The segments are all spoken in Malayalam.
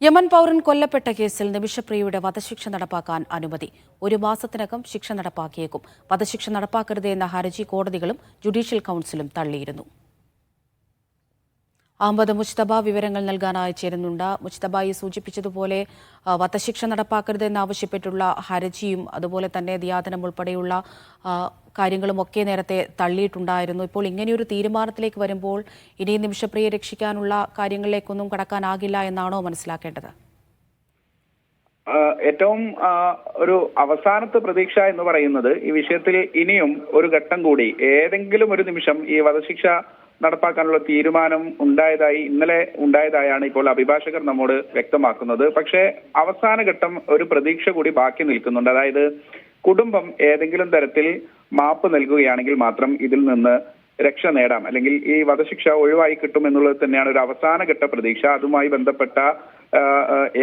യമൻ പൗരൻ കൊല്ലപ്പെട്ട കേസിൽ നിമിഷപ്രിയയുടെ വധശിക്ഷ നടപ്പാക്കാൻ അനുമതി. 1 മാസത്തിനകം ശിക്ഷ നടപ്പാക്കിയേക്കും. വധശിക്ഷ നടപ്പാക്കരുത് എന്ന ഹർജി കോടതികളും ജുഡീഷ്യൽ കൌൺസിലും തള്ളിയിരുന്നു. അഹമ്മദ് മുജ്തബ വിവരങ്ങൾ നൽകാനായി ചേരുന്നുണ്ട്. മുജ്തബായി സൂചിപ്പിച്ചതുപോലെ വധശിക്ഷ നടപ്പാക്കരുത് എന്നാവശ്യപ്പെട്ടുള്ള ഹർജിയും അതുപോലെ തന്നെ ദിയാദനം ഉൾപ്പെടെയുള്ള കാര്യങ്ങളുമൊക്കെ നേരത്തെ തള്ളിയിട്ടുണ്ടായിരുന്നു. ഇപ്പോൾ ഇങ്ങനെയൊരു തീരുമാനത്തിലേക്ക് വരുമ്പോൾ ഇനി നിമിഷപ്രിയയെ രക്ഷിക്കാനുള്ള കാര്യങ്ങളിലേക്കൊന്നും കടക്കാനാകില്ല എന്നാണോ മനസ്സിലാക്കേണ്ടത്? ഏറ്റവും ഒരു അവസാനത്തെ പ്രതീക്ഷ എന്ന് പറയുന്നത് ഈ വിഷയത്തിൽ ഇനിയും ഒരു ഘട്ടം കൂടി ഏതെങ്കിലും ഒരു നിമിഷം ഈ വധശിക്ഷ നടപ്പാക്കാനുള്ള തീരുമാനം ഇന്നലെ ഉണ്ടായതായാണ് ഇപ്പോൾ അഭിഭാഷകർ നമ്മോട് വ്യക്തമാക്കുന്നത്. പക്ഷേ അവസാന ഘട്ടം ഒരു പ്രതീക്ഷ കൂടി ബാക്കി നിൽക്കുന്നുണ്ട്. അതായത് കുടുംബം ഏതെങ്കിലും തരത്തിൽ മാപ്പ് നൽകുകയാണെങ്കിൽ മാത്രം ഇതിൽ നിന്ന് രക്ഷ നേടാം, അല്ലെങ്കിൽ ഈ വധശിക്ഷ ഒഴിവായി കിട്ടും എന്നുള്ളത് തന്നെയാണ് ഒരു അവസാന ഘട്ട പ്രതീക്ഷ. അതുമായി ബന്ധപ്പെട്ട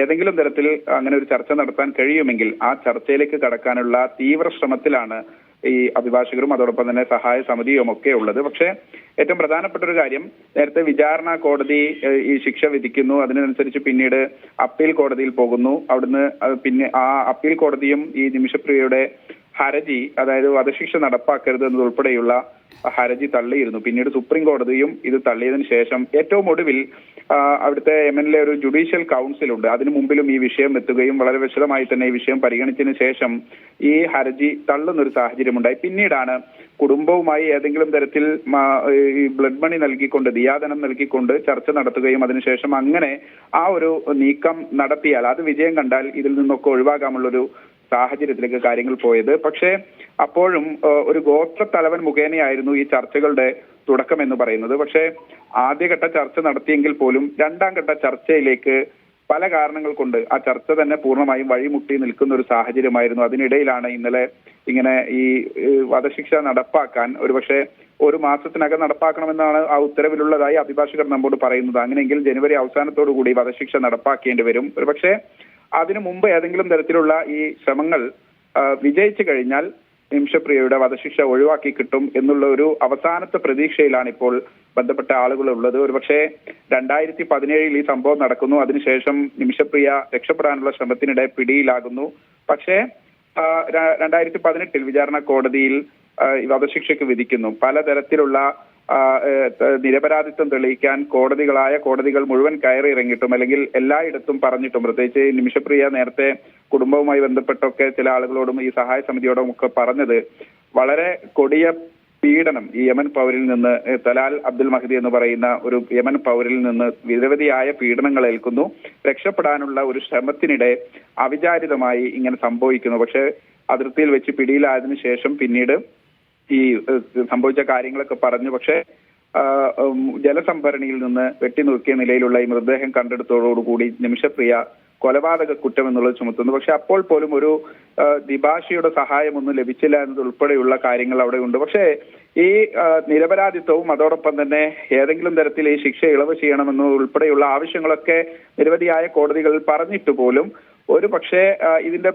ഏതെങ്കിലും തരത്തിൽ അങ്ങനെ ഒരു ചർച്ച നടത്താൻ കഴിയുമെങ്കിൽ ആ ചർച്ചയിലേക്ക് കടക്കാനുള്ള തീവ്ര ശ്രമത്തിലാണ് ഈ അഭിഭാഷകരും അതോടൊപ്പം തന്നെ സഹായ സമിതിയും ഒക്കെ ഉള്ളത്. പക്ഷേ ഏറ്റവും പ്രധാനപ്പെട്ട ഒരു കാര്യം, നേരത്തെ വിചാരണ കോടതി ഈ ശിക്ഷ വിധിക്കുന്നു, അതിനനുസരിച്ച് പിന്നീട് അപ്പീൽ കോടതിയിൽ പോകുന്നു. അവിടുന്ന് പിന്നെ ആ അപ്പീൽ കോടതിയും ഈ നിമിഷപ്രിയയുടെ ഹർജി, അതായത് വധശിക്ഷ നടപ്പാക്കരുത് എന്നതുൾപ്പെടെയുള്ള ഹർജി തള്ളിയിരുന്നു. പിന്നീട് സുപ്രീം കോടതിയും ഇത് തള്ളിയതിനു ശേഷം ഏറ്റവും ഒടുവിൽ അവിടുത്തെ യമനിലെ ഒരു ജുഡീഷ്യൽ കൗൺസിൽ ഉണ്ട്. അതിനു മുമ്പിലും ഈ വിഷയം എത്തുകയും വളരെ വിശദമായി തന്നെ ഈ വിഷയം പരിഗണിച്ചതിന് ശേഷം ഈ ഹർജി തള്ളുന്നൊരു സാഹചര്യമുണ്ടായി. പിന്നീടാണ് കുടുംബവുമായി ഏതെങ്കിലും തരത്തിൽ ഈ ബ്ലഡ് മണി നൽകിക്കൊണ്ട്, ദിയാദനം നൽകിക്കൊണ്ട് ചർച്ച നടത്തുകയും അതിനുശേഷം അങ്ങനെ ആ ഒരു നീക്കം നടത്തിയാൽ, അത് വിജയം കണ്ടാൽ ഇതിൽ നിന്നൊക്കെ ഒഴിവാകാമുള്ളൊരു സാഹചര്യത്തിലേക്ക് കാര്യങ്ങൾ പോയത്. പക്ഷേ അപ്പോഴും ഒരു ഗോത്ര തലവൻ മുഖേനയായിരുന്നു ഈ ചർച്ചകളുടെ തുടക്കം എന്ന് പറയുന്നത്. പക്ഷേ ആദ്യഘട്ട ചർച്ച നടത്തിയെങ്കിൽ പോലും രണ്ടാം ഘട്ട ചർച്ചയിലേക്ക് പല കാരണങ്ങൾ കൊണ്ട് ആ ചർച്ച തന്നെ പൂർണ്ണമായും വഴിമുട്ടി നിൽക്കുന്ന ഒരു സാഹചര്യമായിരുന്നു. അതിനിടയിലാണ് ഇന്നലെ ഇങ്ങനെ ഈ വധശിക്ഷ നടപ്പാക്കാൻ ഒരുപക്ഷെ 1 മാസത്തിനകം നടപ്പാക്കണമെന്നാണ് ആ ഉത്തരവിലുള്ളതായി അഭിഭാഷകർ നമ്മോട് പറയുന്നത്. അങ്ങനെയെങ്കിൽ ജനുവരി അവസാനത്തോടു കൂടി വധശിക്ഷ നടപ്പാക്കേണ്ടി വരും. ഒരുപക്ഷെ അതിനു മുമ്പ് ഏതെങ്കിലും തരത്തിലുള്ള ഈ ശ്രമങ്ങൾ വിജയിച്ചു കഴിഞ്ഞാൽ നിമിഷപ്രിയയുടെ വധശിക്ഷ ഒഴിവാക്കി കിട്ടും എന്നുള്ള ഒരു അവസാനത്തെ പ്രതീക്ഷയിലാണ് ഇപ്പോൾ ബന്ധപ്പെട്ട ആളുകൾ ഉള്ളത്. ഒരുപക്ഷെ 2017 ഈ സംഭവം നടക്കുന്നു. അതിനുശേഷം നിമിഷപ്രിയ രക്ഷപ്പെടാനുള്ള ശ്രമത്തിനിടെ പിടിയിലാകുന്നു. പക്ഷേ 2018 വിചാരണ കോടതിയിൽ വധശിക്ഷയ്ക്ക് വിധിക്കുന്നു. പലതരത്തിലുള്ള നിരപരാധിത്വം തെളിയിക്കാൻ കോടതികൾ മുഴുവൻ കയറി ഇറങ്ങിയിട്ടും, അല്ലെങ്കിൽ എല്ലായിടത്തും പറഞ്ഞിട്ടും, പ്രത്യേകിച്ച് നിമിഷപ്രിയ നേരത്തെ കുടുംബവുമായി ബന്ധപ്പെട്ടൊക്കെ ചില ആളുകളോടും ഈ സഹായ സമിതിയോടും ഒക്കെ പറഞ്ഞത് വളരെ കൊടിയ പീഡനം ഈ യമൻ പൗരിൽ നിന്ന്, തലാൽ അബ്ദുൽ മഹദി എന്ന് പറയുന്ന ഒരു യമൻ പൗരിൽ നിന്ന് നിരവധിയായ പീഡനങ്ങൾ ഏൽക്കുന്നു. രക്ഷപ്പെടാനുള്ള ഒരു ശ്രമത്തിനിടെ അവിചാരിതമായി ഇങ്ങനെ സംഭവിക്കുന്നു. പക്ഷെ അതിർത്തിയിൽ വെച്ച് പിടിയിലായതിനു ശേഷം പിന്നീട് ഈ സംഭവിച്ച കാര്യങ്ങളൊക്കെ പറഞ്ഞു. പക്ഷെ ജലസംഭരണിയിൽ നിന്ന് വെട്ടിനുറുക്കിയ നിലയിലുള്ള ഈ മൃതദേഹം കണ്ടെടുത്തോടുകൂടി നിമിഷപ്രിയ കൊലപാതക കുറ്റം എന്നുള്ളത് ചുമത്തുന്നു. പക്ഷെ അപ്പോൾ പോലും ഒരു ദിഭാഷിയുടെ സഹായമൊന്നും ലഭിച്ചില്ല എന്നതുൾപ്പെടെയുള്ള കാര്യങ്ങൾ അവിടെ ഉണ്ട്. പക്ഷേ ഈ നിരപരാധിത്വവും അതോടൊപ്പം തന്നെ ഏതെങ്കിലും തരത്തിൽ ഈ ശിക്ഷ ഇളവ് ചെയ്യണമെന്ന് ഉൾപ്പെടെയുള്ള ആവശ്യങ്ങളൊക്കെ നിരവധിയായ കോടതികളിൽ പറഞ്ഞിട്ട് പോലും ഒരു പക്ഷേ ഇതിന്റെ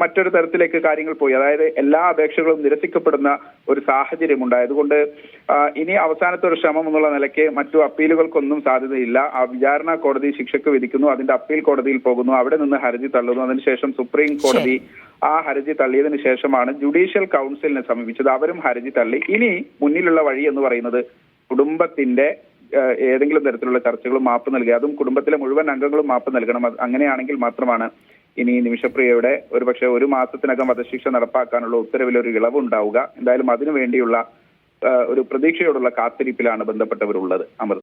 മറ്റൊരു തരത്തിലേക്ക് കാര്യങ്ങൾ പോയി. അതായത് എല്ലാ അപേക്ഷകളും നിരസിക്കപ്പെടുന്ന ഒരു സാഹചര്യം ഉണ്ടായി. അതുകൊണ്ട് ഇനി അവസാനത്തെ ഒരു ശ്രമം എന്നുള്ള നിലയ്ക്ക് മറ്റു അപ്പീലുകൾക്കൊന്നും സാധ്യതയില്ല. ആ വിചാരണ കോടതി ശിക്ഷയ്ക്ക് വിധിക്കുന്നു, അതിന്റെ അപ്പീൽ കോടതിയിൽ പോകുന്നു, അവിടെ നിന്ന് ഹർജി തള്ളുന്നു. അതിനുശേഷം സുപ്രീം കോടതി ആ ഹർജി തള്ളിയതിനു ശേഷമാണ് ജുഡീഷ്യൽ കൗൺസിലിനെ സമീപിച്ചത്. അവരും ഹർജി തള്ളി. ഇനി മുന്നിലുള്ള വഴി എന്ന് പറയുന്നത് കുടുംബത്തിന്റെ ഏതെങ്കിലും തരത്തിലുള്ള ചർച്ചകളും മാപ്പ് നൽകുക, അതും കുടുംബത്തിലെ മുഴുവൻ അംഗങ്ങളും മാപ്പ് നൽകണം. അങ്ങനെയാണെങ്കിൽ മാത്രമാണ് ഇനി നിമിഷപ്രിയയുടെ ഒരുപക്ഷെ 1 മാസത്തിനകം വധശിക്ഷ നടപ്പാക്കാനുള്ള ഉത്തരവിൽ ഒരു ഇളവ് ഉണ്ടാവുക. എന്തായാലും അതിനു വേണ്ടിയുള്ള ഒരു പ്രതീക്ഷയോടുള്ള കാത്തിരിപ്പിലാണ് ബന്ധപ്പെട്ടവരുള്ളത്. അമൃത.